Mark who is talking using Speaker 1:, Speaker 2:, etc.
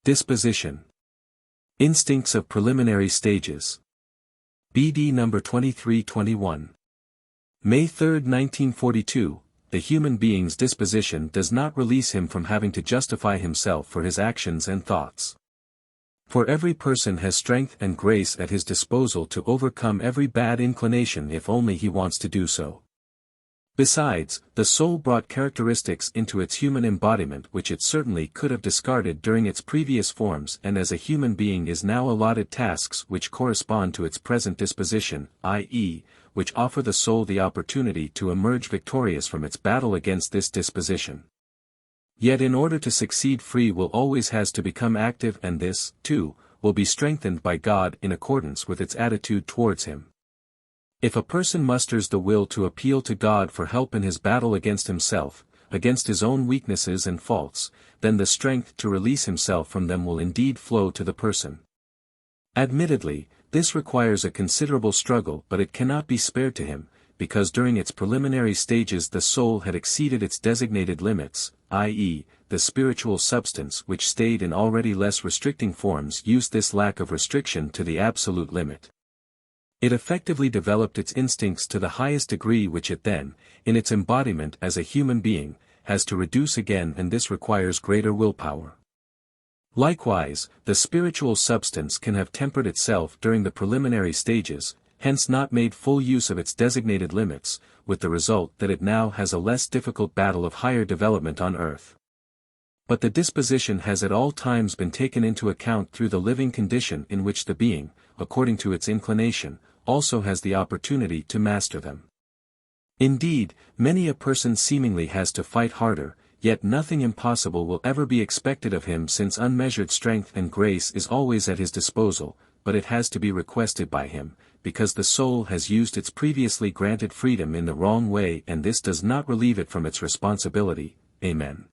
Speaker 1: Disposition. Instincts of preliminary stages. BD number 2321. May 3, 1942, the human being's disposition does not release him from having to justify himself for his actions and thoughts. For every person has strength and grace at his disposal to overcome every bad inclination if only he wants to do so. Besides, the soul brought characteristics into its human embodiment which it certainly could have discarded during its previous forms, and as a human being is now allotted tasks which correspond to its present disposition, i.e., which offer the soul the opportunity to emerge victorious from its battle against this disposition. Yet in order to succeed, free will always has to become active, and this, too, will be strengthened by God in accordance with its attitude towards Him. If a person musters the will to appeal to God for help in his battle against himself, against his own weaknesses and faults, then the strength to release himself from them will indeed flow to the person. Admittedly, this requires a considerable struggle, but it cannot be spared to him, because during its preliminary stages the soul had exceeded its designated limits, i.e., the spiritual substance which stayed in already less restricting forms used this lack of restriction to the absolute limit. It effectively developed its instincts to the highest degree, which it then, in its embodiment as a human being, has to reduce again, and this requires greater willpower. Likewise, the spiritual substance can have tempered itself during the preliminary stages, hence not made full use of its designated limits, with the result that it now has a less difficult battle of higher development on earth. But the disposition has at all times been taken into account through the living condition in which the being, according to its inclination, also has the opportunity to master them. Indeed, many a person seemingly has to fight harder, yet nothing impossible will ever be expected of him, since unmeasured strength and grace is always at his disposal, but it has to be requested by him, because the soul has used its previously granted freedom in the wrong way, and this does not relieve it from its responsibility. Amen.